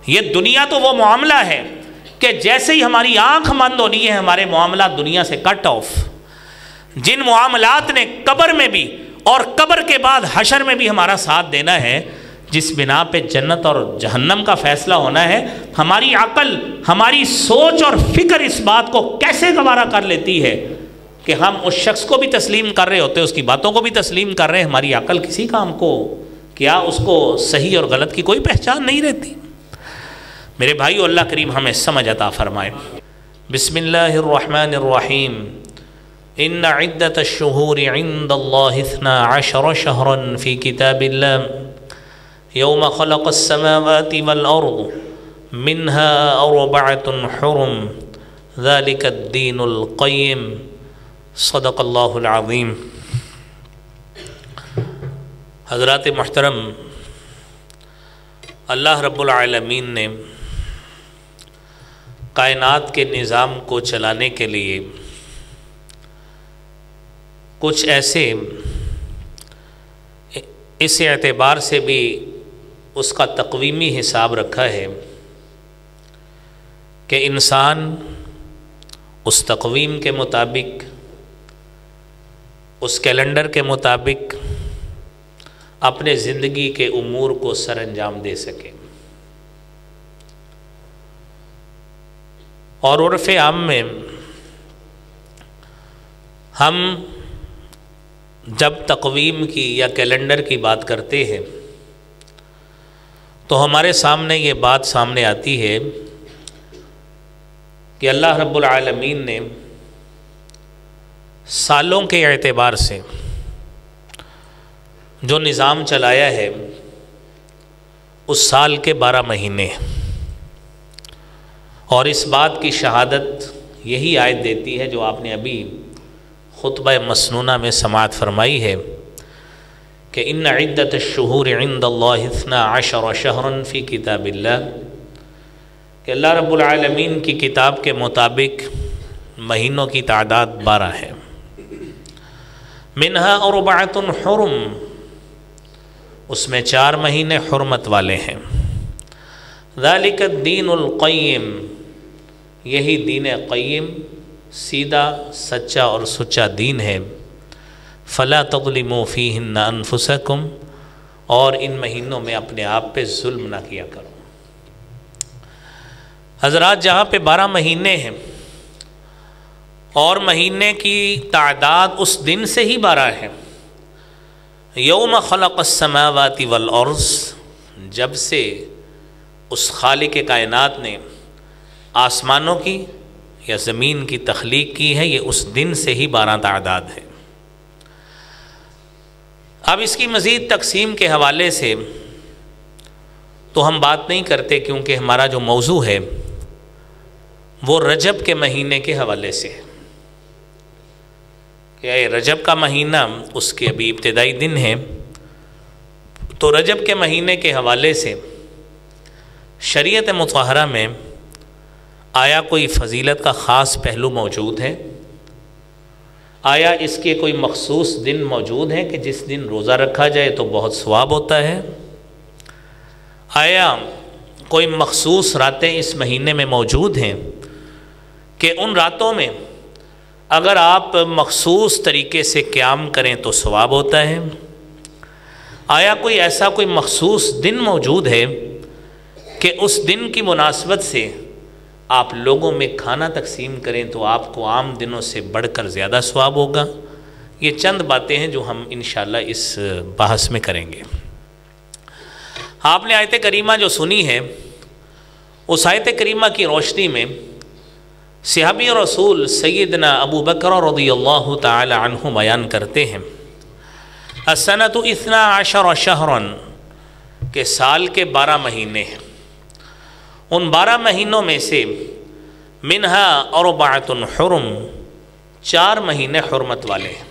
یہ دنیا تو وہ معاملہ ہے کہ جیسے ہی ہماری آنکھ بند ہونی ہے ہمارے معاملات دنیا سے کٹ آف. جن معاملات نے قبر میں بھی اور قبر کے بعد حشر میں بھی ہمارا ساتھ دینا ہے، جس بنا پہ جنت اور جہنم کا فیصلہ ہونا ہے، ہماری عقل، ہماری سوچ اور فکر اس بات کو کیسے گوارا کر لیتی ہے کہ ہم اس شخص کو بھی تسلیم کر رہے ہوتے ہیں، اس کی باتوں کو بھی تسلیم کر رہے ہیں، ہماری عقل کسی کام کو کیا اس کو صحیح اور غلط کی کوئی پہچان نہیں رہتی. میرے بھائیو، اللہ کریم ہمیں سمجھ عطا فرمائے. بسم اللہ الرحمن الرحیم. ان عدت الشہور عند اللہ 12 شہرا فی کتاب اللہ یوم خلق السماوات والارض منها 4 حرم ذلك الدین القیم. صدق اللہ العظیم. حضرات محترم، اللہ رب العالمین نے کائنات کے نظام کو چلانے کے لیے کچھ ایسے اس اعتبار سے بھی اس کا تقویمی حساب رکھا ہے کہ انسان اس تقویم کے مطابق، اس کیلنڈر کے مطابق اپنے زندگی کے امور کو سر انجام دے سکے. اور عرف عام میں ہم جب تقویم کی یا کیلنڈر کی بات کرتے ہیں تو ہمارے سامنے یہ بات سامنے آتی ہے کہ اللہ رب العالمین نے سالوں کے اعتبار سے جو نظام چلایا ہے اس سال کے 12 مہینے، اور اس بات کی شہادت یہی آیت دیتی ہے جو آپ نے ابھی خطبہ مسنونہ میں سماعت فرمائی ہے کہ ان عدت الشہور عند اللہ 12 شہرا فی کتاب اللہ، کہ اللہ رب العالمین کی کتاب کے مطابق مہینوں کی تعداد 12 ہے. منہا 4 حرم، اس میں 4 مہینے حرمت والے ہیں. ذالک الدین القیم، یہی دین قیم، سیدھا سچا اور سچا دین ہے. فلا تظلموا فیہن انفسکم، اور ان مہینوں میں اپنے آپ پہ ظلم نہ کیا کرو. حضرات، جہاں پہ 12 مہینے ہیں اور مہینے کی تعداد اس دن سے ہی 12 ہے، یوم خلق السماوات والارض، جب سے اس خالق کائنات نے آسمانوں کی یا زمین کی تخلیق کی ہے، یہ اس دن سے ہی 12 تعداد ہے. اب اس کی مزید تقسیم کے حوالے سے تو ہم بات نہیں کرتے، کیونکہ ہمارا جو موضوع ہے وہ رجب کے مہینے کے حوالے سے ہے کہ رجب کا مہینہ اس کے ابھی ابتدائی دن ہے. تو رجب کے مہینے کے حوالے سے شریعت مطہرہ میں آیا کوئی فضیلت کا خاص پہلو موجود ہے؟ آیا اس کے کوئی مخصوص دن موجود ہیں کہ جس دن روزہ رکھا جائے تو بہت ثواب ہوتا ہے؟ آیا کوئی مخصوص راتیں اس مہینے میں موجود ہیں کہ ان راتوں میں اگر آپ مخصوص طریقے سے قیام کریں تو ثواب ہوتا ہے؟ آیا کوئی ایسا کوئی مخصوص دن موجود ہے کہ اس دن کی مناسبت سے آپ لوگوں میں کھانا تقسیم کریں تو آپ کو عام دنوں سے بڑھ کر زیادہ ثواب ہوگا؟ یہ چند باتیں ہیں جو ہم انشاءاللہ اس بحث میں کریں گے. آپ نے آیت کریمہ جو سنی ہے، اس آیت کریمہ کی روشنی میں صحابی رسول سیدنا ابو بکر رضی اللہ تعالی عنہ بیان کرتے ہیں السنۃ 12 شہرا، کہ سال کے 12 مہینے ہیں. ان 12 مہینوں میں سے منہا 4 حرم، 4 مہینے حرمت والے ہیں.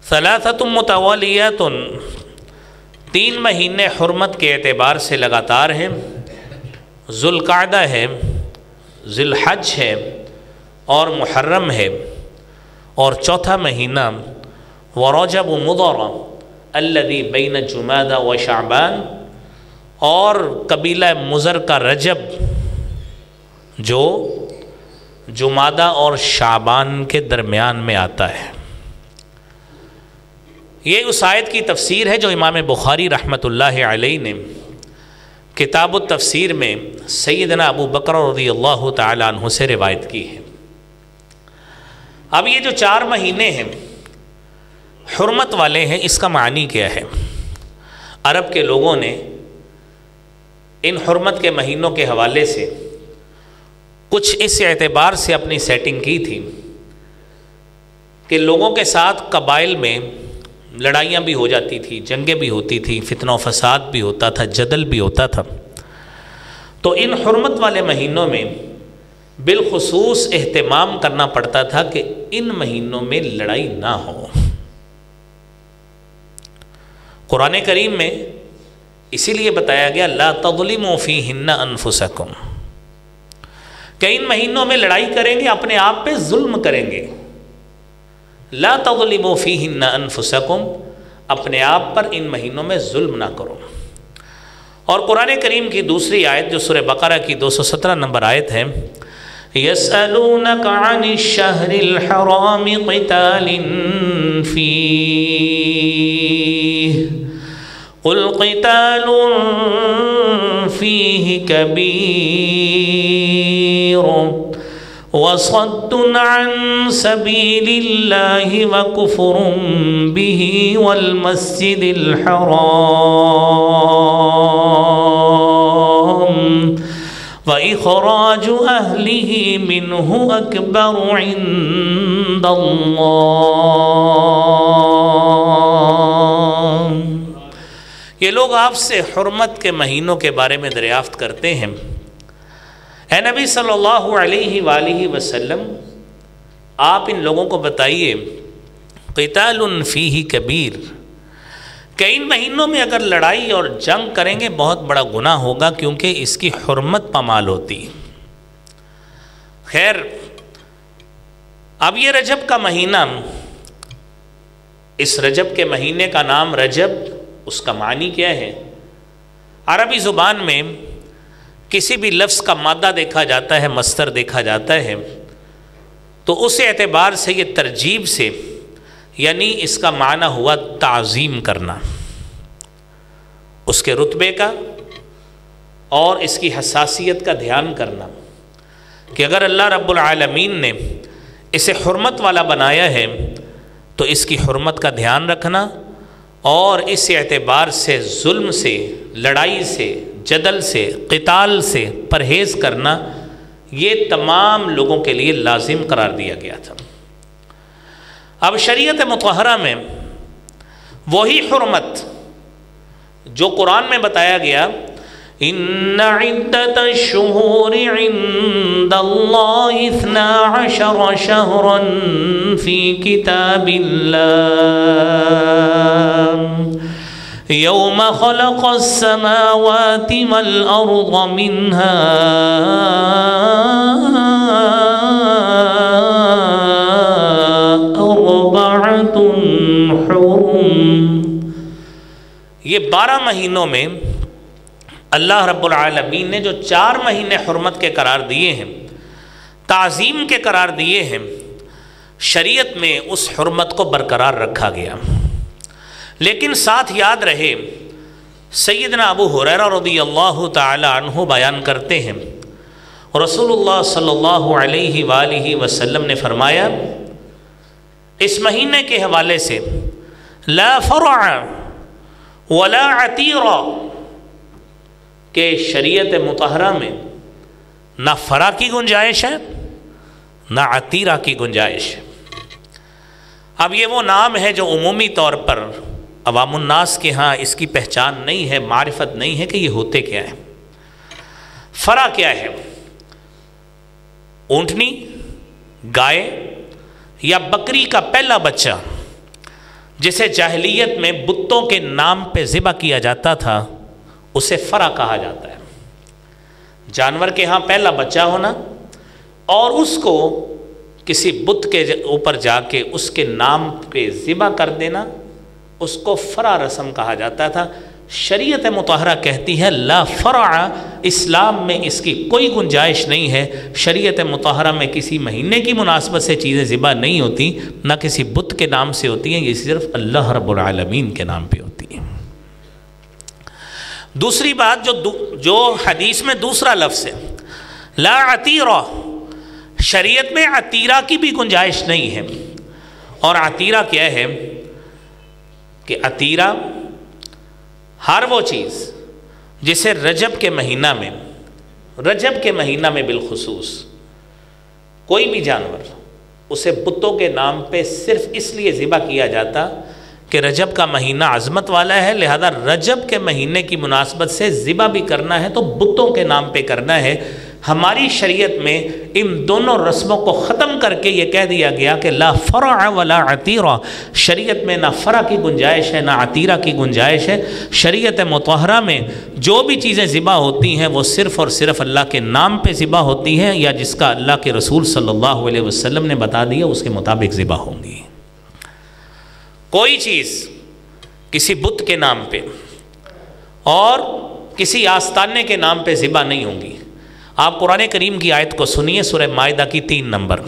3 متوالیات، 3 مہینے حرمت کے اعتبار سے لگاتار ہیں. ذوالقعدہ ہے، ذی الحج ہے اور محرم ہے. اور 4تھا مہینہ ورجب مضر الذي بین جمادى و شعبان، اور قبیلہ مضر کا رجب جو جمادہ اور شعبان کے درمیان میں آتا ہے۔ یہ اس آیت کی تفسیر ہے جو امام بخاری رحمۃ اللہ علیہ نے کتاب التفسیر میں سیدنا ابو بکر رضی اللہ تعالی عنہ سے روایت کی ہے۔ اب یہ جو 4 مہینے ہیں حرمت والے ہیں، اس کا معنی کیا ہے؟ عرب کے لوگوں نے ان حرمت کے مہینوں کے حوالے سے کچھ اس اعتبار سے اپنی سیٹنگ کی تھی کہ لوگوں کے ساتھ قبائل میں لڑائیاں بھی ہو جاتی تھی، جنگیں بھی ہوتی تھی، فتنہ و فساد بھی ہوتا تھا، جدل بھی ہوتا تھا۔ تو ان حرمت والے مہینوں میں بالخصوص اہتمام کرنا پڑتا تھا کہ ان مہینوں میں لڑائی نہ ہو۔ قرآن کریم میں اسی لیے بتایا گیا لا تظلموا فیہن انفسکم، کہ ان مہینوں میں لڑائی کریں گے اپنے آپ پہ ظلم کریں گے۔ لا تظلموا فیہن انفسکم، اپنے آپ پر ان مہینوں میں ظلم نہ کرو۔ اور قرآن کریم کی دوسری آیت جو سورہ بقرہ کی 217 نمبر آیت ہے، یسألونک عن الشہر الحرام قتال فیہ قل قتال فیہ کبیر وصد عن سبیل اللہ وکفر بہ والمسجد الحرام وإخراج أهله منه أكبر عند الله۔ یہ لوگ آپ سے حرمت کے مہینوں کے بارے میں دریافت کرتے ہیں، اے نبی صلی اللہ علیہ وآلہ وسلم آپ ان لوگوں کو بتائیے قتال فیہ کبیر، کہ ان مہینوں میں اگر لڑائی اور جنگ کریں گے بہت بڑا گناہ ہوگا، کیونکہ اس کی حرمت پامال ہوتی۔ خیر، اب یہ رجب کا مہینہ، اس رجب کے مہینے کا نام رجب، اس کا معنی کیا ہے؟ عربی زبان میں کسی بھی لفظ کا مادہ دیکھا جاتا ہے، مصدر دیکھا جاتا ہے، تو اس اعتبار سے یہ ترجیب سے، یعنی اس کا معنی ہوا تعظیم کرنا، اس کے رتبے کا اور اس کی حساسیت کا دھیان کرنا، کہ اگر اللہ رب العالمین نے اسے حرمت والا بنایا ہے تو اس کی حرمت کا دھیان رکھنا اور اس اعتبار سے ظلم سے، لڑائی سے، جدل سے، قتال سے پرہیز کرنا، یہ تمام لوگوں کے لیے لازم قرار دیا گیا تھا۔ اب شریعت مطہرہ میں وہی حرمت جو قرآن میں بتایا گیا ان عدت الشہور عند اللہ 12 شہرا فی کتاب اللہ یوم خلق السماوات والارض منها یہ 12 مہینوں میں اللہ رب العالمین نے جو 4 مہینے حرمت کے قرار دیے ہیں، تعظیم کے قرار دیے ہیں، شریعت میں اس حرمت کو برقرار رکھا گیا۔ لیکن ساتھ یاد رہے، سیدنا ابو ہریرہ رضی اللہ تعالی عنہ بیان کرتے ہیں، رسول اللہ صلی اللہ علیہ وآلہ وسلم نے فرمایا اس مہینے کے حوالے سے لا فرع ولا عتیرہ، کہ شریعت مطہرہ میں نہ فرع کی گنجائش ہے نہ عتیرہ کی گنجائش ہے۔ اب یہ وہ نام ہے جو عمومی طور پر عوام الناس کے ہاں اس کی پہچان نہیں ہے، معرفت نہیں ہے کہ یہ ہوتے کیا ہیں۔ فرع کیا ہے؟ اونٹنی، گائے یا بکری کا پہلا بچہ جسے جاہلیت میں بتوں کے نام پہ ذبح کیا جاتا تھا، اسے فرع کہا جاتا ہے۔ جانور کے ہاں پہلا بچہ ہونا اور اس کو کسی بت کے اوپر جا کے اس کے نام پہ ذبح کر دینا، اس کو فرع رسم کہا جاتا تھا۔ شریعت مطہرہ کہتی ہے لا فرع، اسلام میں اس کی کوئی گنجائش نہیں ہے۔ شریعت مطہرہ میں کسی مہینے کی مناسبت سے چیزیں ذبح نہیں ہوتی، نہ کسی بت کے نام سے ہوتی ہیں، یہ صرف اللہ رب العالمین کے نام پہ ہوتی ہیں۔ دوسری بات جو حدیث میں دوسرا لفظ ہے لا عتیرہ، شریعت میں عتیرہ کی بھی گنجائش نہیں ہے۔ اور عتیرہ کیا ہے کہ عتیرہ ہر وہ چیز جسے رجب کے مہینہ میں بالخصوص کوئی بھی جانور اسے بتوں کے نام پہ صرف اس لیے ذبح کیا جاتا کہ رجب کا مہینہ عظمت والا ہے، لہذا رجب کے مہینے کی مناسبت سے ذبح بھی کرنا ہے تو بتوں کے نام پہ کرنا ہے۔ ہماری شریعت میں ان دونوں رسموں کو ختم کر کے یہ کہہ دیا گیا کہ لا فرع ولا عتیرہ، شریعت میں نہ فرع کی گنجائش ہے نہ عتیرہ کی گنجائش ہے۔ شریعت مطہرہ میں جو بھی چیزیں ذبح ہوتی ہیں وہ صرف اور صرف اللہ کے نام پہ ذبح ہوتی ہیں، یا جس کا اللہ کے رسول صلی اللہ علیہ وسلم نے بتا دیا اس کے مطابق ذبح ہوں گی۔ کوئی چیز کسی بت کے نام پہ اور کسی آستانے کے نام پہ ذبح نہیں ہوں گی۔ آپ قرآن کریم کی آیت کو سنیے، سورہ مائدہ کی 3 نمبر۔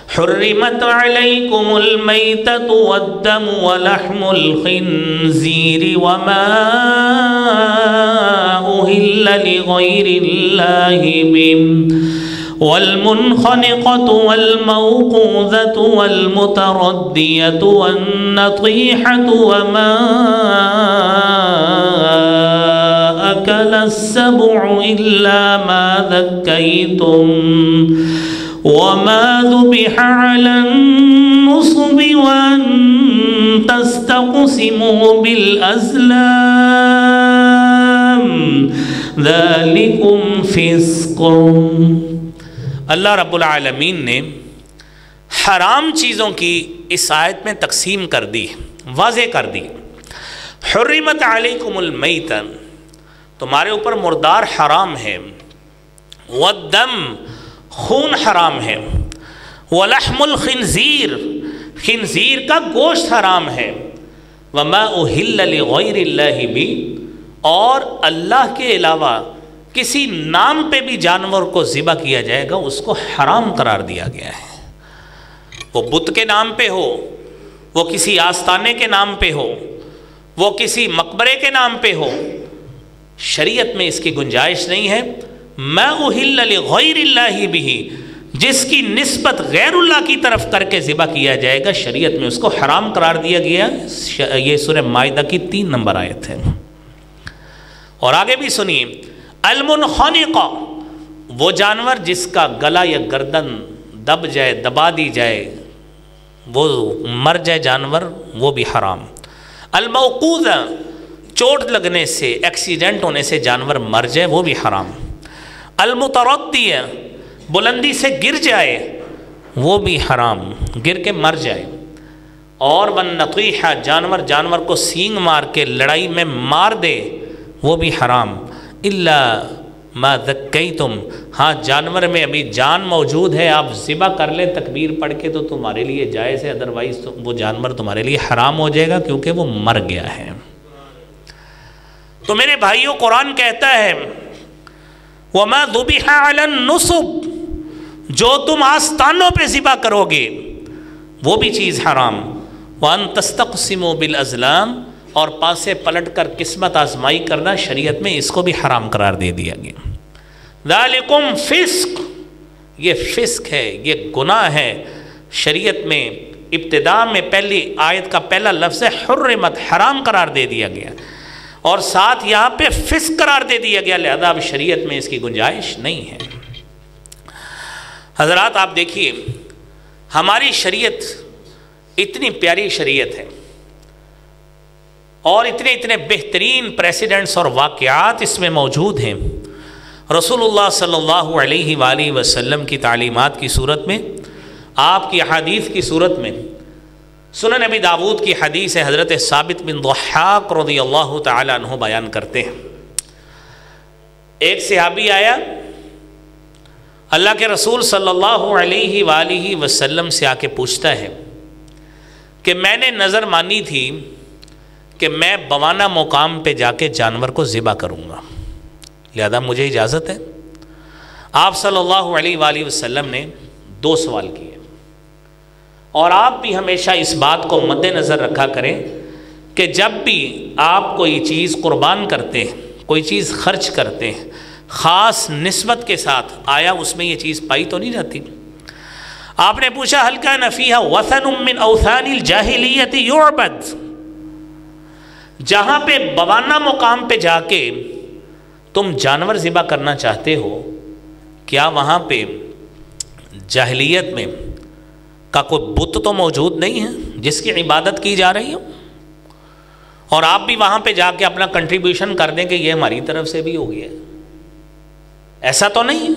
حرمت علیکم المیتۃ والدم ولحم الخنزیر وما اہل لغیر اللہ بہ والمنخنقة والموقوذة والمتردية والنطيحة وما أكل السبع إلا ما ذكيتم وما ذبح على النصب وأن تستقسموا بالأزلام ذلكم فسق۔ اللہ رب العالمین نے حرام چیزوں کی اس آیت میں تقسیم کر دی، واضح کر دی۔ حرمت علیکم المیتۃ، تمہارے اوپر مردار حرام ہے، والدم، خون حرام ہے، ولحم الخنزیر، خنزیر کا گوشت حرام ہے، وما اہل لغیر اللہ بہ، اور اللہ کے علاوہ کسی نام پہ بھی جانور کو ذبح کیا جائے گا اس کو حرام قرار دیا گیا ہے۔ وہ بت کے نام پہ ہو، وہ کسی آستانے کے نام پہ ہو، وہ کسی مقبرے کے نام پہ ہو، شریعت میں اس کی گنجائش نہیں ہے۔ ما اہل لغیر اللہ بہ، جس کی نسبت غیر اللہ کی طرف کر کے ذبح کیا جائے گا شریعت میں اس کو حرام قرار دیا گیا۔ یہ سورہ مائدہ کی 3 نمبر آیت ہے۔ اور آگے بھی سنیے، المنخنقہ، وہ جانور جس کا گلا یا گردن دب جائے، دبا دی جائے، وہ مر جائے جانور، وہ بھی حرام۔ الموقوذہ، چوٹ لگنے سے، ایکسیڈنٹ ہونے سے جانور مر جائے، وہ بھی حرام۔ المتردیہ، بلندی سے گر جائے، وہ بھی حرام، گر کے مر جائے۔ اور والنطیحہ، جانور کو سینگ مار کے لڑائی میں مار دے، وہ بھی حرام۔ الا ما ذکیتم، ہاں جانور میں ابھی جان موجود ہے، آپ ذبح کر لیں تکبیر پڑھ کے تو تمہارے لیے جائز ہے، ادروائز وہ جانور تمہارے لیے حرام ہو جائے گا کیونکہ وہ مر گیا ہے۔ تو میرے بھائیوں، قرآن کہتا ہے وما ذبح علی النصب، جو تم آستانوں پہ ذبح کرو گے وہ بھی چیز حرام۔ وان تستقسموا بالازلام، اور پاسے پلٹ کر قسمت آزمائی کرنا شریعت میں اس کو بھی حرام قرار دے دیا گیا۔ ذالکم فسق، یہ فسق ہے، یہ گناہ ہے۔ شریعت میں ابتدا میں پہلی آیت کا پہلا لفظ ہے حرمت، حرام قرار دے دیا گیا، اور ساتھ یہاں پہ فسق قرار دے دیا گیا، لہذا اب شریعت میں اس کی گنجائش نہیں ہے۔ حضرات آپ دیکھیے، ہماری شریعت اتنی پیاری شریعت ہے اور اتنے بہترین پریسیڈنٹس اور واقعات اس میں موجود ہیں۔ رسول اللہ صلی اللہ علیہ وآلہ وسلم کی تعلیمات کی صورت میں، آپ کی احادیث کی صورت میں، سنن نبی داود کی حدیث ہے، حضرت ثابت بن ضحاک رضی اللہ تعالیٰ عنہ بیان کرتے ہیں، ایک صحابی آیا، اللہ کے رسول صلی اللہ علیہ وآلہ وسلم سے آ کے پوچھتا ہے کہ میں نے نظر مانی تھی کہ میں بوانہ مقام پہ جا کے جانور کو ذبح کروں گا، لہذا مجھے اجازت ہے۔ آپ صلی اللہ علیہ وآلہ وسلم نے 2 سوال کیے، اور آپ بھی ہمیشہ اس بات کو مد نظر رکھا کریں کہ جب بھی آپ کوئی چیز قربان کرتے ہیں، کوئی چیز خرچ کرتے ہیں، خاص نسبت کے ساتھ، آیا اس میں یہ چیز پائی تو نہیں جاتی؟ آپ نے پوچھا هل كان فيها وثن من اوثان الجاہلیت يعبد، جہاں پہ بوانہ مقام پہ جا کے تم جانور ذبح کرنا چاہتے ہو، کیا وہاں پہ جاہلیت میں کا کوئی بت تو موجود نہیں ہے جس کی عبادت کی جا رہی ہو؟ اور آپ بھی وہاں پہ جا کے اپنا کنٹریبیوشن کر دیں کہ یہ ہماری طرف سے بھی ہو گیا، ایسا تو نہیں ہے؟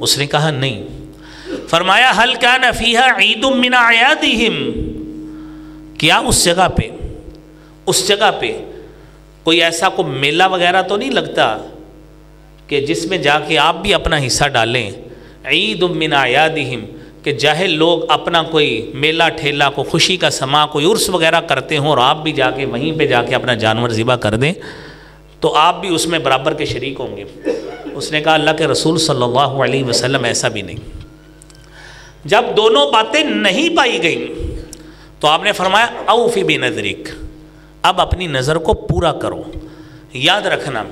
اس نے کہا نہیں۔ فرمایا هل كان فيها عيد من اعيادهم، کیا اس جگہ پہ کوئی ایسا کوئی میلہ وغیرہ تو نہیں لگتا کہ جس میں جا کے آپ بھی اپنا حصہ ڈالیں؟ عید من اعیادہم، کہ جاہل لوگ اپنا کوئی میلہ ٹھیلا، کو خوشی کا سما، کوئی عرس وغیرہ کرتے ہوں، اور آپ بھی جا کے وہیں پہ جا کے اپنا جانور ذبح کر دیں تو آپ بھی اس میں برابر کے شریک ہوں گے؟ اس نے کہا اللہ کے رسول صلی اللہ علیہ وسلم ایسا بھی نہیں۔ جب دونوں باتیں نہیں پائی گئیں تو آپ نے فرمایا اوفی بنذرک، اب اپنی نظر کو پورا کرو۔ یاد رکھنا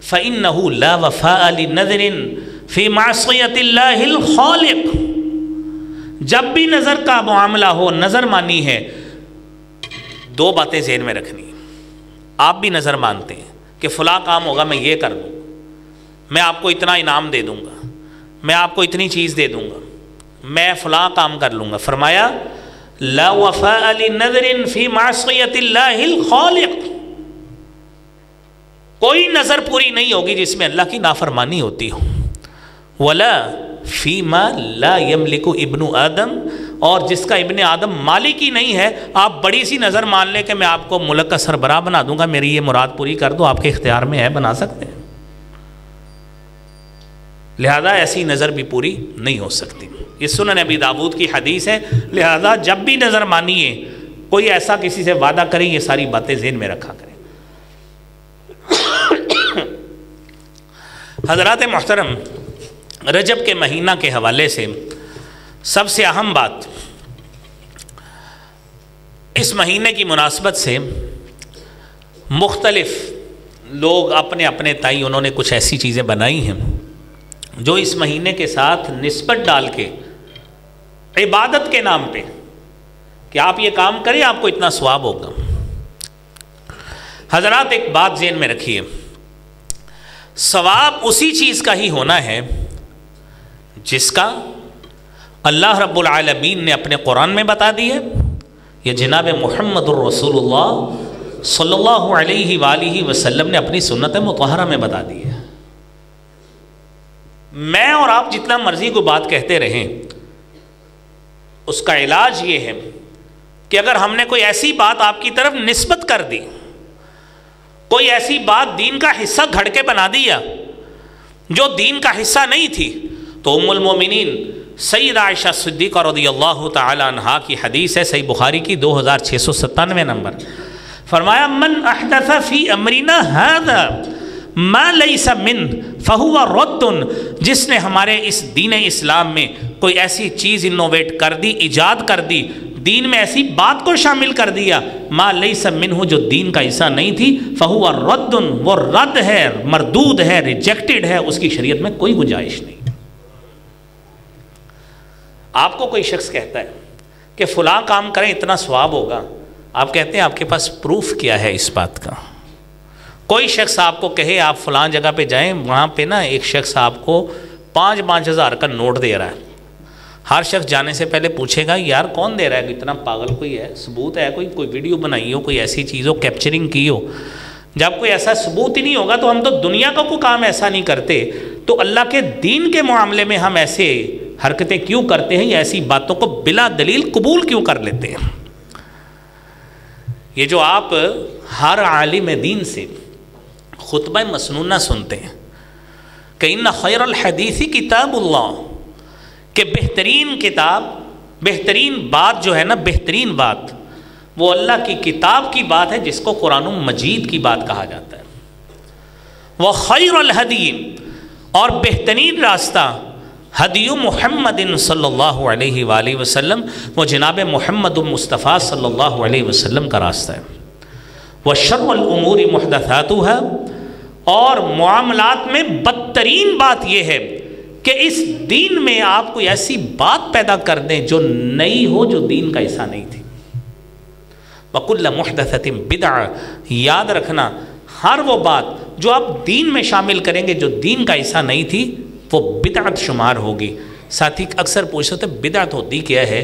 فإنہ لا وفاء لنذر فی معصیت اللہ الخالق، جب بھی نظر کا معاملہ ہو، نظر مانی ہے، 2 باتیں ذہن میں رکھنی۔ آپ بھی نظر مانتے ہیں کہ فلاں کام ہوگا میں یہ کر دوں، میں آپ کو اتنا انعام دے دوں گا، میں آپ کو اتنی چیز دے دوں گا، میں فلاں کام کر لوں گا۔ فرمایا لا وفاء لنذر فی معصیت اللہ الخالق، کوئی نظر پوری نہیں ہوگی جس میں اللہ کی نافرمانی ہوتی ہو۔ ولا فیما لا یملک ابن آدم، اور جس کا ابن آدم مالک ہی نہیں ہے، آپ بڑی سی نظر مان لیں کہ میں آپ کو ملک کا سربراہ بنا دوں گا، میری یہ مراد پوری کر دو، آپ کے اختیار میں ہے، بنا سکتے ہیں؟ لہذا ایسی نظر بھی پوری نہیں ہو سکتی۔ یہ سنن ابی داود کی حدیث ہے، لہذا جب بھی نظر مانیے، کوئی ایسا کسی سے وعدہ کریں، یہ ساری باتیں ذہن میں رکھا کریں۔ حضرات محترم، رجب کے مہینہ کے حوالے سے سب سے اہم بات، اس مہینے کی مناسبت سے مختلف لوگ اپنے اپنے تئیں انہوں نے کچھ ایسی چیزیں بنائی ہیں جو اس مہینے کے ساتھ نسبت ڈال کے عبادت کے نام پہ کہ آپ یہ کام کریں آپ کو اتنا ثواب ہوگا۔ حضرات ایک بات ذہن میں رکھیے، ثواب اسی چیز کا ہی ہونا ہے جس کا اللہ رب العالمین نے اپنے قرآن میں بتا دی ہے، یہ جناب محمد الرسول اللہ صلی اللہ علیہ وآلہ وسلم نے اپنی سنت مطہرہ میں بتا دی ہے۔ میں اور آپ جتنا مرضی کو بات کہتے رہیں، اس کا علاج یہ ہے کہ اگر ہم نے کوئی ایسی بات آپ کی طرف نسبت کر دی، کوئی ایسی بات دین کا حصہ گھڑ کے بنا دیا جو دین کا حصہ نہیں تھی، تو ام المومنین سیدہ عائشہ صدیقہ رضی اللہ تعالی عنہا کی حدیث ہے، صحیح بخاری کی 2697 نمبر، فرمایا من احدث فی امرنا ھذا ما لیس من فہو رد، جس نے ہمارے اس دین اسلام میں کوئی ایسی چیز انوویٹ کر دی، ایجاد کر دی، دین میں ایسی بات کو شامل کر دیا، ما لیس منہ، جو دین کا حصہ نہیں تھی، فہو رد، وہ رد ہے، مردود ہے، ریجیکٹڈ ہے، اس کی شریعت میں کوئی گنجائش نہیں۔ آپ کو کوئی شخص کہتا ہے کہ فلاں کام کریں اتنا ثواب ہوگا، آپ کہتے ہیں آپ کے پاس پروف کیا ہے اس بات کا؟ کوئی شخص آپ کو کہے آپ فلاں جگہ پہ جائیں، وہاں پہ نا ایک شخص آپ کو 5-5 ہزار کا نوٹ دے رہا ہے، ہر شخص جانے سے پہلے پوچھے گا یار کون دے رہا ہے، اتنا پاگل کوئی ہے، ثبوت ہے، کوئی ویڈیو بنائی ہو، کوئی ایسی چیز ہو، کیپچرنگ کی ہو۔ جب کوئی ایسا ثبوت ہی نہیں ہوگا تو ہم تو دنیا کا کوئی کام ایسا نہیں کرتے، تو اللہ کے دین کے معاملے میں ہم ایسے حرکتیں کیوں کرتے ہیں، یا ایسی باتوں کو بلا دلیل قبول کیوں کر لیتے ہیں؟ یہ جو آپ ہر عالم دین سے خطبہ مسنونہ سنتے ہیں کہ ان خیر الحدیث کتاب اللہ، کہ بہترین کتاب، بہترین بات جو ہے نا، بہترین بات وہ اللہ کی کتاب کی بات ہے جس کو قرآن مجید کی بات کہا جاتا ہے۔ وہ خیر الہدی، اور بہترین راستہ ہدی محمد صلی اللہ علیہ وآلہ وسلم، وہ جناب محمد مصطفیٰ صلی اللہ علیہ وسلم کا راستہ ہے۔ وہ شر الامور محدثاتها، اور معاملات میں بدترین بات یہ ہے کہ اس دین میں آپ کوئی ایسی بات پیدا کر دیں جو نئی ہو، جو دین کا حصہ نہیں تھی۔ وَكُلَّ مُحْدَثَةٍ بِدْعَةٍ، یاد رکھنا ہر وہ بات جو آپ دین میں شامل کریں گے جو دین کا حصہ نہیں تھی وہ بدعت شمار ہوگی۔ ساتھی اکثر پوچھتے تھے بدعت ہوتی کیا ہے؟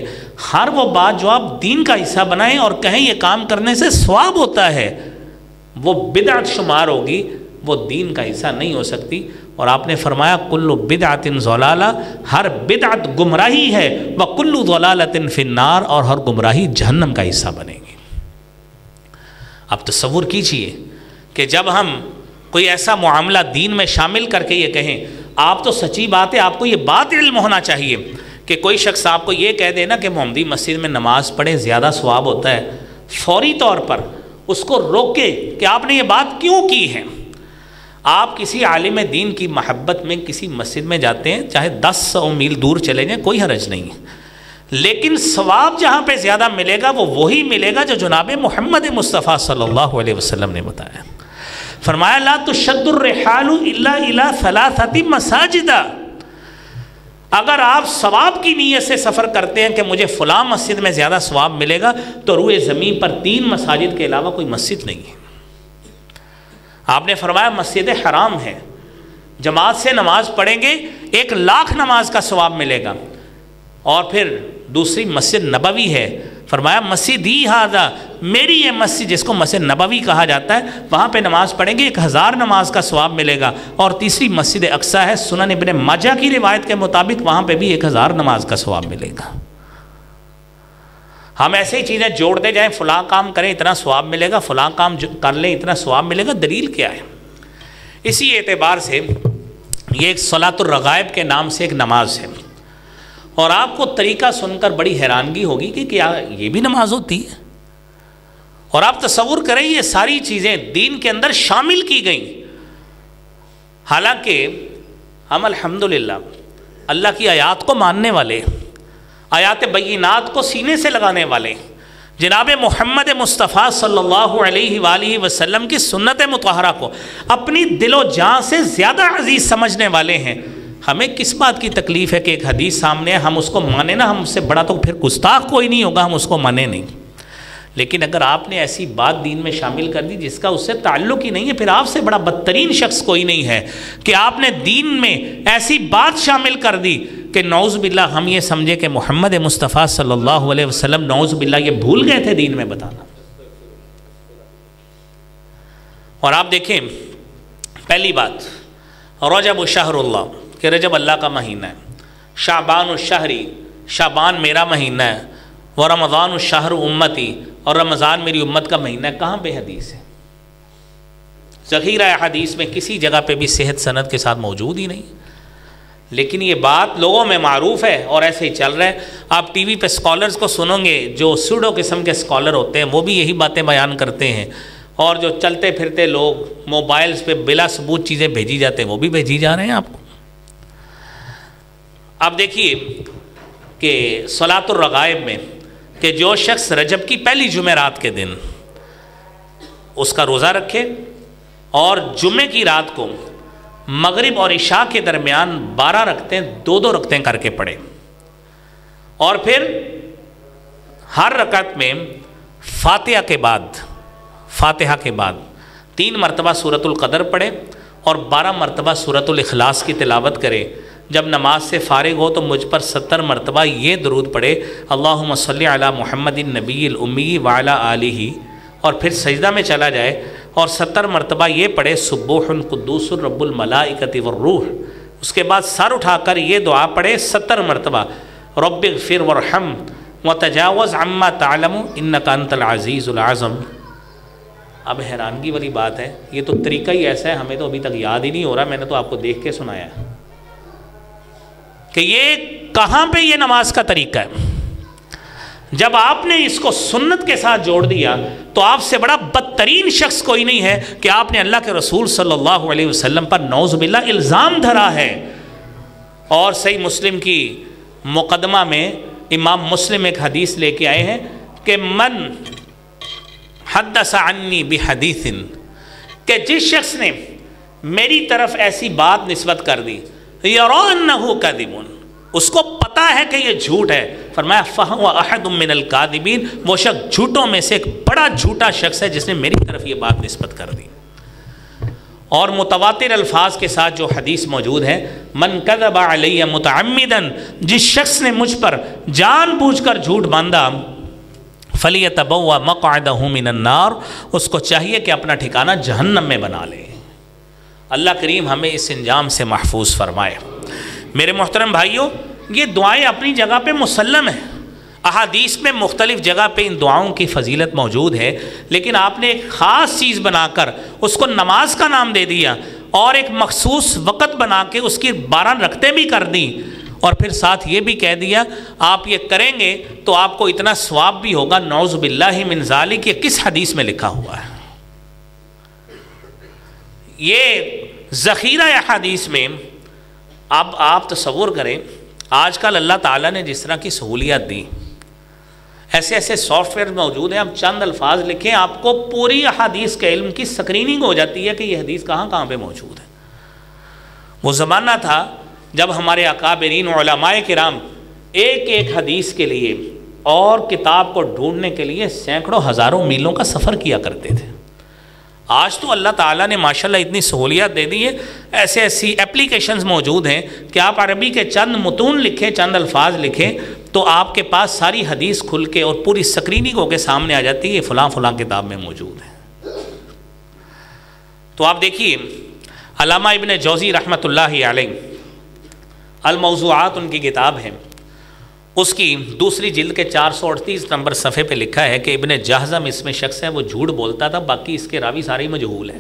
ہر وہ بات جو آپ دین کا حصہ بنائیں اور کہیں یہ کام کرنے سے ثواب ہوتا ہے، وہ بدعت شمار ہوگی، وہ دین کا حصہ نہیں ہو سکتی۔ اور آپ نے فرمایا کل بدعت ضلالہ، ہر بدعت گمراہی ہے، وکل ضلالۃ فی النار، اور ہر گمراہی جہنم کا حصہ بنے گی۔ آپ تصور کیجئے کہ جب ہم کوئی ایسا معاملہ دین میں شامل کر کے یہ کہیں، آپ تو سچی بات ہے، آپ کو یہ بات علم ہونا چاہیے کہ کوئی شخص آپ کو یہ کہہ دے نا کہ محمدی مسجد میں نماز پڑھیں زیادہ ثواب ہوتا ہے، فوری طور پر اس کو روکے کہ آپ نے یہ بات کیوں کی ہے۔ آپ کسی عالم دین کی محبت میں کسی مسجد میں جاتے ہیں، چاہے 10 میل دور چلے جائیں، کوئی حرج نہیں ہے، لیکن ثواب جہاں پہ زیادہ ملے گا وہ وہی ملے گا جو جناب محمد مصطفیٰ صلی اللہ علیہ وسلم نے بتایا۔ فرمایا لا تشد الرحال الا الى 3 مساجد، اگر آپ ثواب کی نیت سے سفر کرتے ہیں کہ مجھے فلاں مسجد میں زیادہ ثواب ملے گا، تو روئے زمین پر 3 مساجد کے علاوہ کوئی مسجد نہیں ہے۔ آپ نے فرمایا مسجد حرام ہے، جماعت سے نماز پڑھیں گے 1,00,000 نماز کا ثواب ملے گا۔ اور پھر دوسری مسجد نبوی ہے، فرمایا مسجدی ھذا، میری یہ مسجد جس کو مسجد نبوی کہا جاتا ہے، وہاں پہ نماز پڑھیں گے 1,000 نماز کا ثواب ملے گا۔ اور تیسری مسجد اقصیٰ ہے، سنن ابن ماجہ کی روایت کے مطابق وہاں پہ بھی 1,000 نماز کا ثواب ملے گا۔ ہم ایسے ہی چیزیں جوڑتے جائیں، فلاں کام کریں اتنا ثواب ملے گا، فلاں کام کر لیں اتنا ثواب ملے گا، دلیل کیا ہے؟ اسی اعتبار سے یہ ایک صلاۃ الرغائب کے نام سے ایک نماز ہے، اور آپ کو طریقہ سن کر بڑی حیرانگی ہوگی کہ کیا یہ بھی نماز ہوتی ہے؟ اور آپ تصور کریں یہ ساری چیزیں دین کے اندر شامل کی گئیں، حالانکہ ہم الحمدللہ اللہ کی آیات کو ماننے والے، آیات بینات کو سینے سے لگانے والے، جناب محمد مصطفیٰ صلی اللہ علیہ وآلہ وسلم کی سنت مطہرہ کو اپنی دل و جان سے زیادہ عزیز سمجھنے والے ہیں۔ ہمیں کس بات کی تکلیف ہے کہ ایک حدیث سامنے ہے ہم اس کو مانیں نا، ہم سے بڑا تو پھر گستاخ کوئی نہیں ہوگا، ہم اس کو مانیں نہیں۔ لیکن اگر آپ نے ایسی بات دین میں شامل کر دی جس کا اس سے تعلق ہی نہیں ہے، پھر آپ سے بڑا بدترین شخص کوئی نہیں ہے کہ آپ نے دین میں ایسی بات شامل کر دی کہ نعوذ باللہ ہم یہ سمجھے کہ محمد مصطفیٰ صلی اللہ علیہ وسلم نعوذ باللہ یہ بھول گئے تھے دین میں بتانا۔ اور آپ دیکھیں پہلی بات رجب شہر اللہ، کہ رجب اللہ کا مہینہ ہے، شعبان الشہری، شعبان میرا مہینہ ہے، وہ رمضان الشہر امتی، اور رمضان میری امت کا مہینہ ہے۔ کہاں پہ حدیث ہے؟ ذخیرہ حدیث میں کسی جگہ پہ بھی صحت سند کے ساتھ موجود ہی نہیں، لیکن یہ بات لوگوں میں معروف ہے اور ایسے ہی چل رہا ہے۔ آپ ٹی وی پہ اسکالرز کو سنو گے، جو سوڈو قسم کے اسکالر ہوتے ہیں وہ بھی یہی باتیں بیان کرتے ہیں، اور جو چلتے پھرتے لوگ موبائلز پہ بلا ثبوت چیزیں بھیجی جاتے ہیں وہ بھی بھیجی جا رہے ہیں آپ کو۔ آپ دیکھیے کہ صلاۃ الرغائب میں کہ جو شخص رجب کی پہلی جمعرات کے دن اس کا روزہ رکھے اور جمعے کی رات کو مغرب اور عشاء کے درمیان 12 رکعتیں 2 رکعتیں کر کے پڑھے، اور پھر ہر رکعت میں فاتحہ کے بعد 3 مرتبہ سورۃ القدر پڑھے اور 12 مرتبہ سورۃ الاخلاص کی تلاوت کرے۔ جب نماز سے فارغ ہو تو مجھ پر 70 مرتبہ یہ درود پڑھے اللہم صلی علی محمد النبی الامی وعلی آلہ، اور پھر سجدہ میں چلا جائے اور 70 مرتبہ یہ پڑھے سبوح قدوس رب الملائکۃ والروح۔ اس کے بعد سر اٹھا کر یہ دعا پڑھے 70 مرتبہ رب اغفر وارحم وتجاوز عما تعلم انک انت العزیز العظیم۔ اب حیرانگی والی بات ہے، یہ تو طریقہ ہی ایسا ہے، ہمیں تو ابھی تک یاد ہی نہیں ہو رہا، میں نے تو آپ کو دیکھ کے سنایا ہے کہ یہ کہاں پہ یہ نماز کا طریقہ ہے۔ جب آپ نے اس کو سنت کے ساتھ جوڑ دیا تو آپ سے بڑا بدترین شخص کوئی نہیں ہے کہ آپ نے اللہ کے رسول صلی اللہ علیہ وسلم پر نعوذ باللہ الزام دھرا ہے۔ اور صحیح مسلم کی مقدمہ میں امام مسلم ایک حدیث لے کے آئے ہیں کہ من حدث عنی بحدیث، کہ جس شخص نے میری طرف ایسی بات نسبت کر دی یرا انہ کاذب، اس کو پتا ہے کہ یہ جھوٹ ہے، فرمایا فہو احد من الکاذبین، وہ شخص جھوٹوں میں سے ایک بڑا جھوٹا شخص ہے جس نے میری طرف یہ بات نسبت کر دی۔ اور متواتر الفاظ کے ساتھ جو حدیث موجود ہے، من کذب علی متعمدا، جس شخص نے مجھ پر جان بوجھ کر جھوٹ باندھا، فلیتبوأ مقعدہ من النار، اس کو چاہیے کہ اپنا ٹھکانہ جہنم میں بنا لے۔ اللہ کریم ہمیں اس انجام سے محفوظ فرمائے۔ میرے محترم بھائیوں، یہ دعائیں اپنی جگہ پہ مسلم ہیں، احادیث میں مختلف جگہ پہ ان دعاؤں کی فضیلت موجود ہے، لیکن آپ نے ایک خاص چیز بنا کر اس کو نماز کا نام دے دیا اور ایک مخصوص وقت بنا کے اس کی 12 رکعتیں بھی کر دیں، اور پھر ساتھ یہ بھی کہہ دیا آپ یہ کریں گے تو آپ کو اتنا ثواب بھی ہوگا۔ نعوذ باللہ من ذالک، یہ کس حدیث میں لکھا ہوا ہے؟ یہ ذخیرہ احادیث میں اب آپ تصور کریں، آج کل اللہ تعالیٰ نے جس طرح کی سہولیات دی، ایسے ایسے سافٹ ویئر موجود ہیں، اب چند الفاظ لکھیں آپ کو پوری احادیث کے علم کی سکریننگ ہو جاتی ہے کہ یہ حدیث کہاں کہاں پہ موجود ہے۔ وہ زمانہ تھا جب ہمارے اکابرین علماء کرام ایک ایک حدیث کے لیے اور کتاب کو ڈھونڈنے کے لیے سینکڑوں ہزاروں میلوں کا سفر کیا کرتے تھے۔ آج تو اللہ تعالیٰ نے ماشاءاللہ اتنی سہولیات دے دی ہے، ایسے ایسی اپلیکیشنز موجود ہیں کہ آپ عربی کے چند متون لکھیں، چند الفاظ لکھیں تو آپ کے پاس ساری حدیث کھل کے اور پوری سکریننگ ہو کے سامنے آ جاتی ہے، یہ فلاں فلاں کتاب میں موجود ہے۔ تو آپ دیکھیے علامہ ابن جوزی رحمۃ اللہ علیہ، الموضوعات ان کی کتاب ہے، اس کی دوسری جلد کے 438 نمبر صفحے پہ لکھا ہے کہ ابن جہزم اس میں شخص ہے، وہ جھوٹ بولتا تھا، باقی اس کے راوی سارے مجہول ہیں۔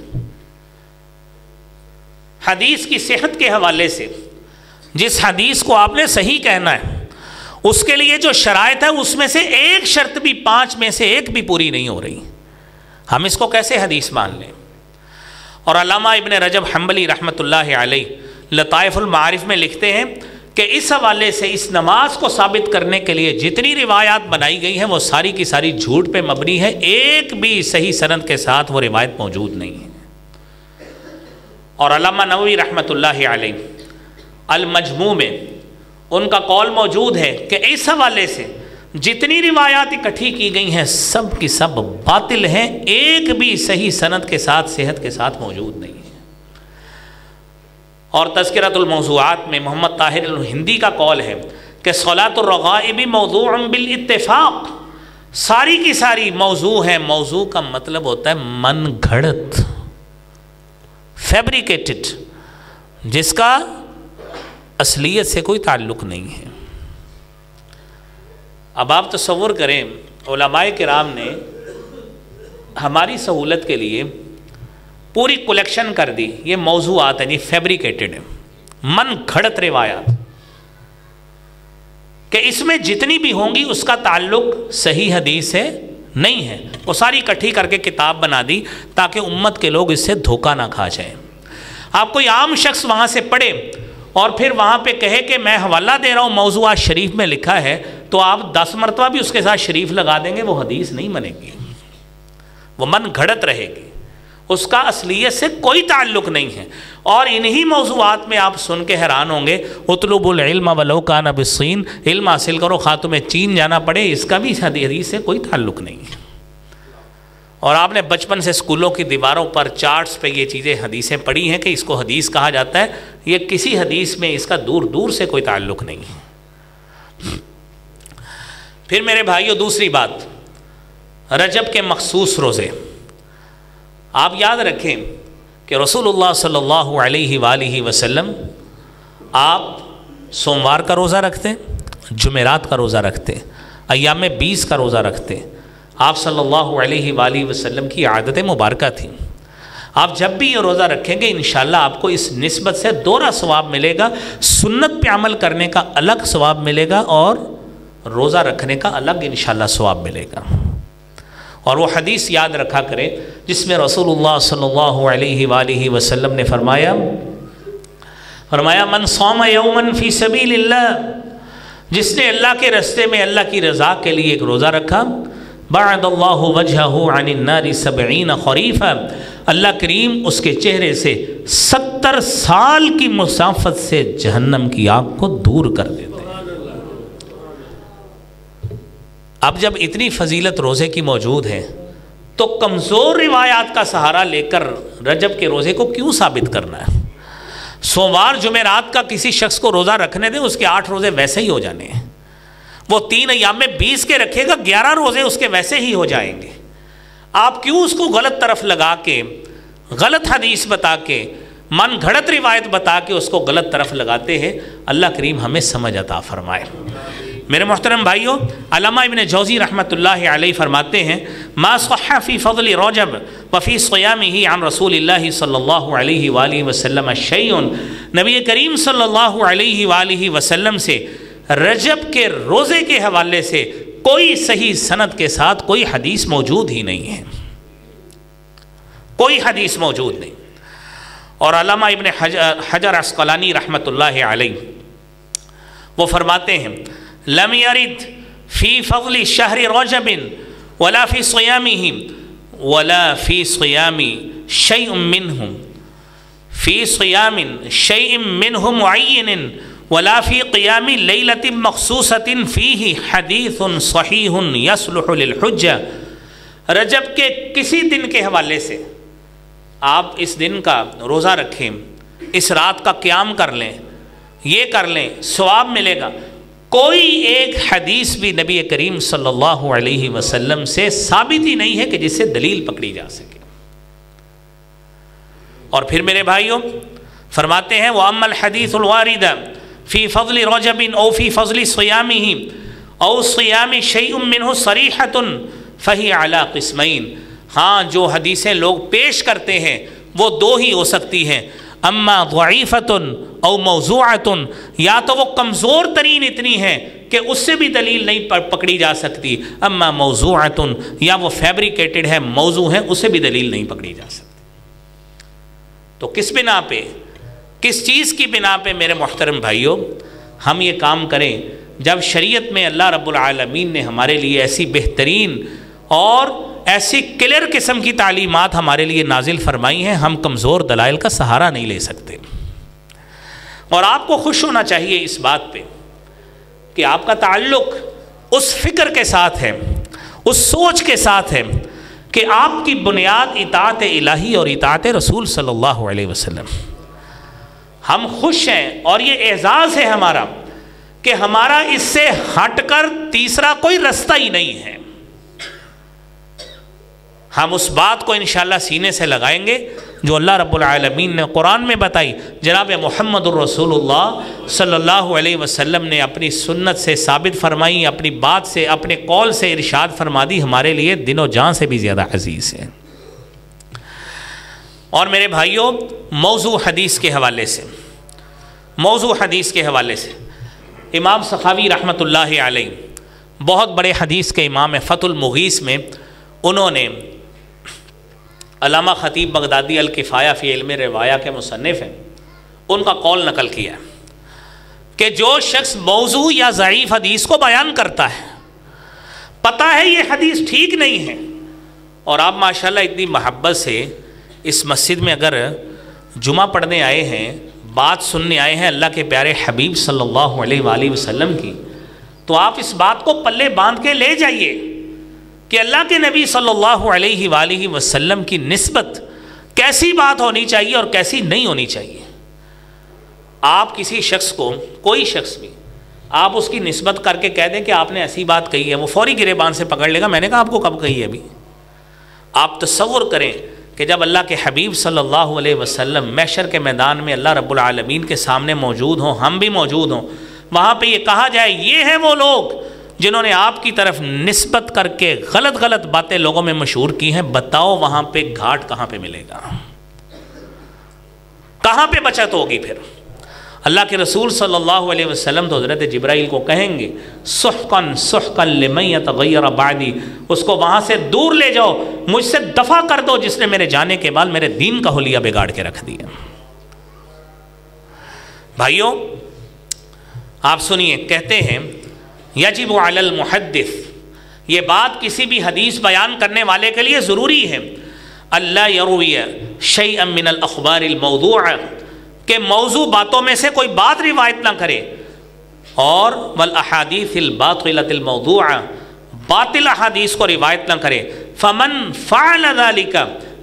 حدیث کی صحت کے حوالے سے جس حدیث کو آپ نے صحیح کہنا ہے اس کے لیے جو شرائط ہے اس میں سے ایک شرط بھی 5 میں سے ایک بھی پوری نہیں ہو رہی، ہم اس کو کیسے حدیث مان لیں؟ اور علامہ ابن رجب حنبلی رحمۃ اللہ علیہ لطائف المعارف میں لکھتے ہیں کہ اس حوالے سے اس نماز کو ثابت کرنے کے لیے جتنی روایات بنائی گئی ہیں وہ ساری کی ساری جھوٹ پہ مبنی ہے، ایک بھی صحیح سند کے ساتھ وہ روایت موجود نہیں ہے۔ اور علامہ نووی رحمۃ اللہ علیہ المجموع میں ان کا قول موجود ہے کہ اس حوالے سے جتنی روایات اکٹھی کی گئی ہیں سب کی سب باطل ہیں، ایک بھی صحیح سند کے ساتھ صحت کے ساتھ موجود نہیں ہے۔ اور تذکرۃ الموضوعات میں محمد طاہر الہندی کا قول ہے کہ صلاۃ الرغائب موضوع بالاتفاق، ساری کی ساری موضوع ہے۔ موضوع کا مطلب ہوتا ہے من گھڑت، فیبریکیٹڈ، جس کا اصلیت سے کوئی تعلق نہیں ہے۔ اب آپ تصور کریں علماء کرام نے ہماری سہولت کے لیے پوری کلیکشن کر دی، یہ موضوعات ہیں، یہ فیبریکیٹڈ ہیں، من گھڑت روایات، کہ اس میں جتنی بھی ہوں گی اس کا تعلق صحیح حدیث سے نہیں ہے، وہ ساری اکٹھی کر کے کتاب بنا دی تاکہ امت کے لوگ اس سے دھوکہ نہ کھا جائیں۔ آپ کوئی عام شخص وہاں سے پڑھے اور پھر وہاں پہ کہے کہ میں حوالہ دے رہا ہوں موضوعات شریف میں لکھا ہے، تو آپ 10 مرتبہ بھی اس کے ساتھ شریف لگا دیں گے، وہ حدیث نہیں بنے گی، وہ من گھڑت رہے گی، اس کا اصلیت سے کوئی تعلق نہیں ہے۔ اور انہی موضوعات میں آپ سن کے حیران ہوں گے، اطلب العلم ولو کان بالصین، علم حاصل کرو خواہ تمہیں چین جانا پڑے، اس کا بھی حدیث سے کوئی تعلق نہیں ہے۔ اور آپ نے بچپن سے اسکولوں کی دیواروں پر چارٹس پہ یہ چیزیں حدیثیں پڑھی ہیں کہ اس کو حدیث کہا جاتا ہے، یہ کسی حدیث میں اس کا دور دور سے کوئی تعلق نہیں ہے۔ پھر میرے بھائیو دوسری بات، رجب کے مخصوص روزے، آپ یاد رکھیں کہ رسول اللہ صلی اللہ علیہ وآلہ وسلم آپ سوموار کا روزہ رکھتے، جمعرات کا روزہ رکھتے، ایام 20 کا روزہ رکھتے، آپ صلی اللہ علیہ وآلہ وسلم کی عادت مبارکہ تھی۔ آپ جب بھی یہ روزہ رکھیں گے انشاءاللہ آپ کو اس نسبت سے دوہرا ثواب ملے گا، سنت پہ عمل کرنے کا الگ ثواب ملے گا اور روزہ رکھنے کا الگ انشاءاللہ ثواب ملے گا۔ اور وہ حدیث یاد رکھا کریں جس میں رسول اللہ صلی اللہ علیہ وآلہ وسلم نے فرمایا من صام یوما فی سبیل اللہ، جس نے اللہ کے راستے میں اللہ کی رضا کے لیے ایک روزہ رکھا، بعد اللہ وجہہ عن النار 70 خریفا، اللہ کریم اس کے چہرے سے 70 سال کی مسافت سے جہنم کی آگ کو دور کر دیتے ہیں۔ اب جب اتنی فضیلت روزے کی موجود ہے تو کمزور روایات کا سہارا لے کر رجب کے روزے کو کیوں ثابت کرنا ہے؟ سوموار جمعرات کا کسی شخص کو روزہ رکھنے دیں، اس کے 8 روزے ویسے ہی ہو جانے ہیں۔ وہ 3 ایام میں 20 کے رکھے گا، 11 روزے اس کے ویسے ہی ہو جائیں گے۔ آپ کیوں اس کو غلط طرف لگا کے، غلط حدیث بتا کے، من گھڑت روایت بتا کے اس کو غلط طرف لگاتے ہیں؟ اللہ کریم ہمیں سمجھ عطا فرمائے۔ میرے محترم بھائیوں، علامہ ابن جوزی رحمۃ اللہ علیہ فرماتے ہیں ما صح فی فضل رجب وفی صیامہ عن رسول اللہ صلی اللہ علیہ وآلہ وسلم شیء، نبی کریم صلی اللہ علیہ وآلہ وسلم سے رجب کے روزے کے حوالے سے کوئی صحیح سند کے ساتھ کوئی حدیث موجود ہی نہیں ہے، کوئی حدیث موجود نہیں۔ اور علامہ ابن حجر عسقلانی رحمۃ اللہ علیہ وہ فرماتے ہیں لم يرد في فضل شهر رجب ولا في صيامه ولا في صيام شيء منهم في صيام شيء منهم معين ولا في قيام ليلة مخصوصة فيه حديث صحيح يصلح للحجة۔ رجب کے کسی دن کے حوالے سے آپ اس دن کا روزہ رکھیں، اس رات کا قیام کر لیں، یہ کر لیں، ثواب ملے گا۔ کوئی ایک حدیث بھی نبی کریم صلی اللہ علیہ وسلم سے ثابت ہی نہیں ہے کہ جس سے دلیل پکڑی جا سکے۔ اور پھر میرے بھائیوں فرماتے ہیں وَأَمَّا الْحَدِيثُ الْوَارِدَ فِي فَضْلِ رَجَبٍ أَوْ فِي فَضْلِ صِيَامِهِ أَوْ صِيَامِ شَيْءٌ مِّنْهُ صَرِيحَةٌ فَهِيَ عَلَىٰ قِسْمَيْن، ہاں جو حدیثیں لوگ پیش کرتے ہیں وہ 2 ہی ہو سکتی ہیں، اما ضعیفتن او موضوعتن، یا تو وہ کمزور ترین اتنی ہیں کہ اس سے بھی دلیل نہیں پکڑی جا سکتی، اما موضوعتن، یا وہ فیبریکیٹڈ ہے، موضوع ہے، اس سے بھی دلیل نہیں پکڑی جا سکتی۔ تو کس بنا پہ، کس چیز کی بنا پہ میرے محترم بھائیوں ہم یہ کام کریں جب شریعت میں اللہ رب العالمین نے ہمارے لیے ایسی بہترین اور ایسی کلیئر قسم کی تعلیمات ہمارے لیے نازل فرمائی ہیں، ہم کمزور دلائل کا سہارا نہیں لے سکتے۔ اور آپ کو خوش ہونا چاہیے اس بات پہ کہ آپ کا تعلق اس فکر کے ساتھ ہے، اس سوچ کے ساتھ ہے کہ آپ کی بنیاد اطاعت الہی اور اطاعت رسول صلی اللہ علیہ وسلم۔ ہم خوش ہیں اور یہ اعزاز ہے ہمارا کہ ہمارا اس سے ہٹ کر تیسرا کوئی رستہ ہی نہیں ہے۔ ہم اس بات کو انشاءاللہ سینے سے لگائیں گے جو اللہ رب العالمین نے قرآن میں بتائی، جناب محمد الرسول اللہ صلی اللہ علیہ وسلم نے اپنی سنت سے ثابت فرمائی، اپنی بات سے، اپنے قول سے ارشاد فرما دی، ہمارے لیے دن و جان سے بھی زیادہ عزیز ہے۔ اور میرے بھائیوں موضوع حدیث کے حوالے سے امام سخاوی رحمۃ اللہ علیہ بہت بڑے حدیث کے امام فتح المغیث میں انہوں نے علامہ خطیب بغدادی الکفایہ فی علم روایہ کے مصنف ہیں، ان کا قول نقل کیا کہ جو شخص موضوع یا ضعیف حدیث کو بیان کرتا ہے، پتہ ہے یہ حدیث ٹھیک نہیں ہے، اور آپ ماشاءاللہ اتنی محبت سے اس مسجد میں اگر جمعہ پڑھنے آئے ہیں، بات سننے آئے ہیں اللہ کے پیارے حبیب صلی اللہ علیہ وآلہ وسلم کی، تو آپ اس بات کو پلے باندھ کے لے جائیے کہ اللہ کے نبی صلی اللہ علیہ وآلہ وسلم کی نسبت کیسی بات ہونی چاہیے اور کیسی نہیں ہونی چاہیے۔ آپ کسی شخص کو، کوئی شخص بھی، آپ اس کی نسبت کر کے کہہ دیں کہ آپ نے ایسی بات کہی ہے، وہ فوری گریبان سے پکڑ لے گا، میں نے کہا آپ کو کب کہی ہے ابھی؟ آپ تصور کریں کہ جب اللہ کے حبیب صلی اللہ علیہ وسلم محشر کے میدان میں اللہ رب العالمین کے سامنے موجود ہوں، ہم بھی موجود ہوں، وہاں پہ یہ کہا جائے یہ ہیں وہ لوگ جنہوں نے آپ کی طرف نسبت کر کے غلط باتیں لوگوں میں مشہور کی ہیں، بتاؤ وہاں پہ گھاٹ کہاں پہ ملے گا، کہاں پہ بچت ہوگی؟ پھر اللہ کے رسول صلی اللہ علیہ وسلم تو حضرت جبرائیل کو کہیں گے سحقاً سحقاً لمن یتغیر بعدی، اس کو وہاں سے دور لے جاؤ، مجھ سے دفع کر دو جس نے میرے جانے کے بعد میرے دین کا حلیہ بگاڑ کے رکھ دیا۔ بھائیوں آپ سنیے، کہتے ہیں یجب علی المحدث، یہ بات کسی بھی حدیث بیان کرنے والے کے لیے ضروری ہے، اللہ یروی شیئا من الاخبار الموضوعہ، کہ موضوع باتوں میں سے کوئی بات روایت نہ کرے، اور والاحادیث الباطلۃ الموضوعہ، باطل احادیث کو روایت نہ کرے۔ فمن فعل ذلک،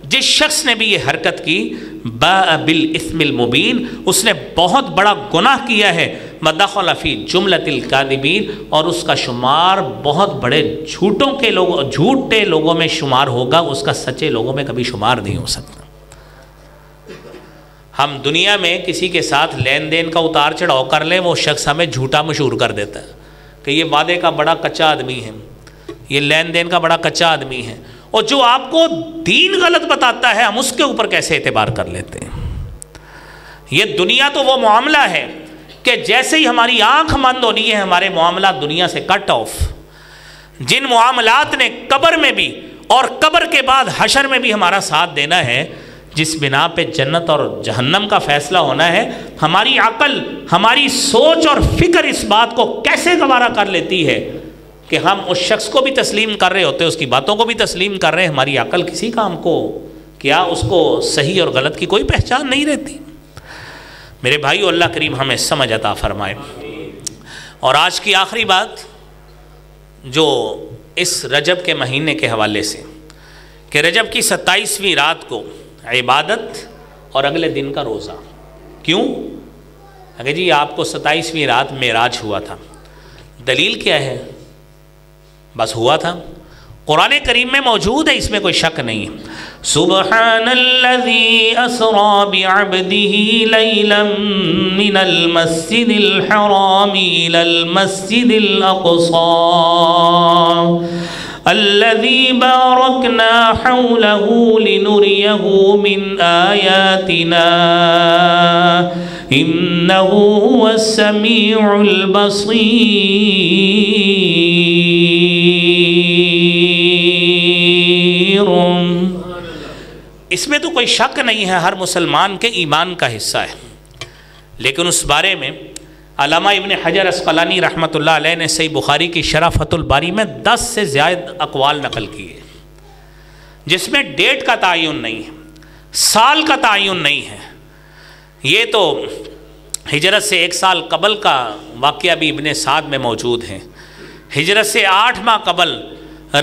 جس شخص نے بھی یہ حرکت کی، باء بالاثم المبین، اس نے بہت بڑا گناہ کیا ہے، ودخل فی جملۃ الکاذبین، اور اس کا شمار بہت بڑے جھوٹے لوگوں میں شمار ہوگا، اس کا سچے لوگوں میں کبھی شمار نہیں ہو سکتا۔ ہم دنیا میں کسی کے ساتھ لین دین کا اتار چڑھاؤ کر لیں، وہ شخص ہمیں جھوٹا مشہور کر دیتا ہے کہ یہ وعدے کا بڑا کچا آدمی ہے، یہ لین دین کا بڑا کچا آدمی ہے، اور جو آپ کو دین غلط بتاتا ہے ہم اس کے اوپر کیسے اعتبار کر لیتے ہیں۔ یہ دنیا تو وہ معاملہ ہے کہ جیسے ہی ہماری آنکھ بند ہونی ہے ہمارے معاملات دنیا سے کٹ آف۔ جن معاملات نے قبر میں بھی اور قبر کے بعد حشر میں بھی ہمارا ساتھ دینا ہے، جس بنا پہ جنت اور جہنم کا فیصلہ ہونا ہے، ہماری عقل، ہماری سوچ اور فکر اس بات کو کیسے گوارا کر لیتی ہے کہ ہم اس شخص کو بھی تسلیم کر رہے ہوتے ہیں، اس کی باتوں کو بھی تسلیم کر رہے ہیں، ہماری عقل کسی کام کو کیا اس کو صحیح اور غلط کی کوئی پہچان نہیں رہتی۔ میرے بھائیو، اللہ کریم ہمیں سمجھ عطا فرمائے۔ اور آج کی آخری بات جو اس رجب کے مہینے کے حوالے سے، کہ رجب کی 27ویں رات کو عبادت اور اگلے دن کا روزہ۔ کیوں؟ اگر جی آپ کو 27ویں رات معراج ہوا تھا، دلیل کیا ہے؟ بس ہوا تھا، قرآن کریم میں موجود ہے، اس میں کوئی شک نہیں ہے۔ سبحان الذی اسری بعبدہ لیلا من المسجد الحرام الی المسجد الاقصی الذي باركنا حوله لنريه من آياتنا إنه هو السميع البصير۔ اس میں تو کوئی شک نہیں ہے، ہر مسلمان کے ایمان کا حصہ ہے، لیکن اس بارے میں علامہ ابن حجر عسقلانی رحمۃ اللہ علیہ نے صحیح بخاری کی شرح فتح الباری میں 10 سے زیادہ اقوال نقل کیے، جس میں ڈیٹ کا تعین نہیں ہے، سال کا تعین نہیں ہے۔ یہ تو ہجرت سے 1 سال قبل کا واقعہ بھی ابن سعد میں موجود ہے، ہجرت سے 8 ماہ قبل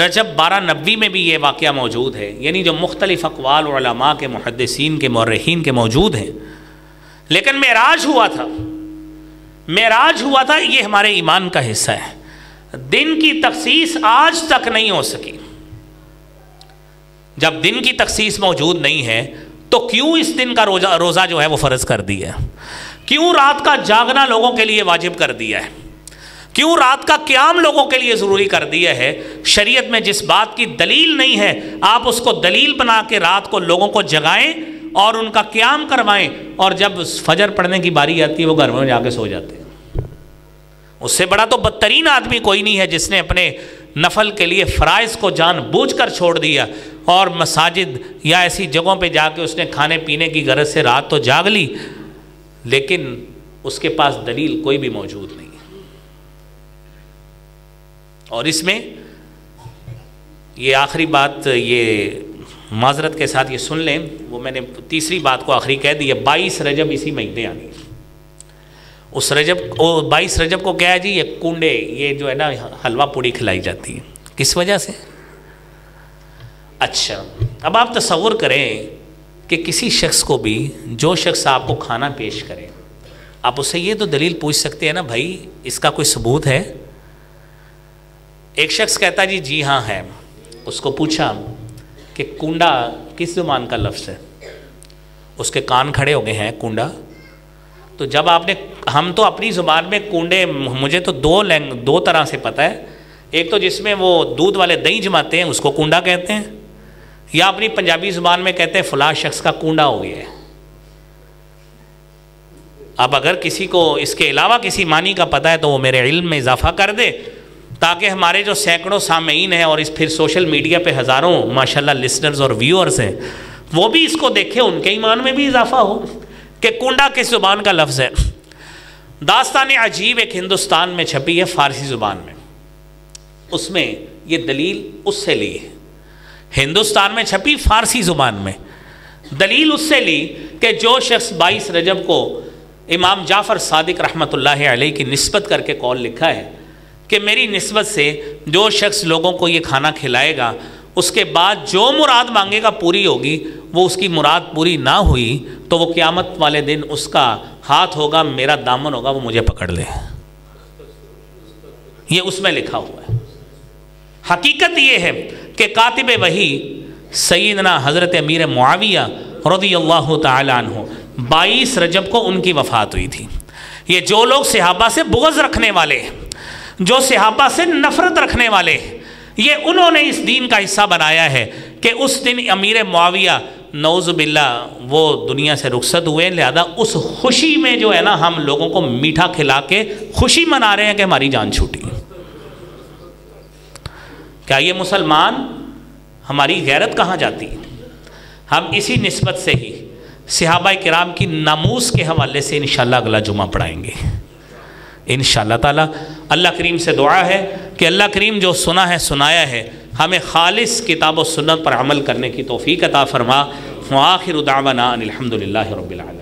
رجب 1290 میں بھی یہ واقعہ موجود ہے، یعنی جو مختلف اقوال علماء کے، محدثین کے، مورخین کے موجود ہیں۔ لیکن معراج ہوا تھا، معراج ہوا تھا، یہ ہمارے ایمان کا حصہ ہے۔ دن کی تخصیص آج تک نہیں ہو سکی۔ جب دن کی تخصیص موجود نہیں ہے تو کیوں اس دن کا روزہ جو ہے وہ فرض کر دیا ہے؟ کیوں رات کا جاگنا لوگوں کے لیے واجب کر دیا ہے؟ کیوں رات کا قیام لوگوں کے لیے ضروری کر دیا ہے؟ شریعت میں جس بات کی دلیل نہیں ہے آپ اس کو دلیل بنا کے رات کو لوگوں کو جگائیں اور ان کا قیام کروائیں، اور جب فجر پڑھنے کی باری آتی ہے وہ گھر میں جا کے سو جاتے ہیں۔ اس سے بڑا تو بدترین آدمی کوئی نہیں ہے جس نے اپنے نفل کے لیے فرائض کو جان بوجھ کر چھوڑ دیا، اور مساجد یا ایسی جگہوں پہ جا کے اس نے کھانے پینے کی غرض سے رات تو جاگ لی، لیکن اس کے پاس دلیل کوئی بھی موجود نہیں۔ اور اس میں یہ آخری بات، یہ معذرت کے ساتھ یہ سن لیں، وہ میں نے تیسری بات کو آخری کہہ دی ہے، 22 رجب اسی مہینے آنی ہے۔ اس رجب 22 رجب کو کیا ہے جی؟ یہ کنڈے، یہ جو ہے نا حلوہ پوڑی کھلائی جاتی ہے۔ کس وجہ سے؟ اچھا، اب آپ تصور کریں کہ کسی شخص کو بھی، جو شخص آپ کو کھانا پیش کرے، آپ اس سے یہ تو دلیل پوچھ سکتے ہیں نا، بھائی اس کا کوئی ثبوت ہے؟ ایک شخص کہتا جی جی ہاں ہے۔ اس کو پوچھا کہ کنڈا کس زبان کا لفظ ہے؟ اس کے کان کھڑے ہو گئے ہیں، کنڈا۔ تو جب آپ نے، ہم تو اپنی زبان میں کنڈے، مجھے تو دو طرح سے پتہ ہے، ایک تو جس میں وہ دودھ والے دہی جماتے ہیں اس کو کنڈا کہتے ہیں، یا اپنی پنجابی زبان میں کہتے ہیں فلاں شخص کا کنڈا ہو گیا ہے۔ اب اگر کسی کو اس کے علاوہ کسی معنی کا پتہ ہے تو وہ میرے علم میں اضافہ کر دے، تاکہ ہمارے جو سینکڑوں سامعین ہیں اور اس پھر سوشل میڈیا پہ ہزاروں ماشاءاللہ لسنرز اور ویورز ہیں، وہ بھی اس کو دیکھیں، ان کے ایمان میں بھی اضافہ ہو کہ کنڈا کس زبان کا لفظ ہے۔ داستان عجیب ایک ہندوستان میں چھپی ہے فارسی زبان میں، اس میں یہ دلیل اس سے لی ہے، ہندوستان میں چھپی فارسی زبان میں، دلیل اس سے لی کہ جو شخص 22 رجب کو امام جعفر صادق رحمۃ اللہ علیہ کی نسبت کر کے قول لکھا ہے کہ میری نسبت سے جو شخص لوگوں کو یہ کھانا کھلائے گا، اس کے بعد جو مراد مانگے گا پوری ہوگی، وہ اس کی مراد پوری نہ ہوئی تو وہ قیامت والے دن اس کا ہاتھ ہوگا، میرا دامن ہوگا، وہ مجھے پکڑ لے۔ یہ اس میں لکھا ہوا ہے۔ حقیقت یہ ہے کہ کاتب وحی سیدنا حضرت امیر معاویہ رضی اللہ تعالی عنہ 22 رجب کو ان کی وفات ہوئی تھی۔ یہ جو لوگ صحابہ سے بغض رکھنے والے، جو صحابہ سے نفرت رکھنے والے، یہ انہوں نے اس دین کا حصہ بنایا ہے کہ اس دن امیر معاویہ نعوذ باللہ وہ دنیا سے رخصت ہوئے، لہذا اس خوشی میں جو ہے نا ہم لوگوں کو میٹھا کھلا کے خوشی منا رہے ہیں کہ ہماری جان چھوٹی۔ کیا یہ مسلمان، ہماری غیرت کہاں جاتی ہے؟ ہم اسی نسبت سے ہی صحابہ کرام کی ناموس کے حوالے سے انشاءاللہ اگلا جمعہ پڑھائیں گے انشاءاللہ تعالی۔ اللہ کریم سے دعا ہے کہ اللہ کریم جو سنا ہے سنایا ہے ہمیں خالص کتاب و سنت پر عمل کرنے کی توفیق عطا فرما۔ وآخر دعوانا ان الحمدللہ رب العالمین۔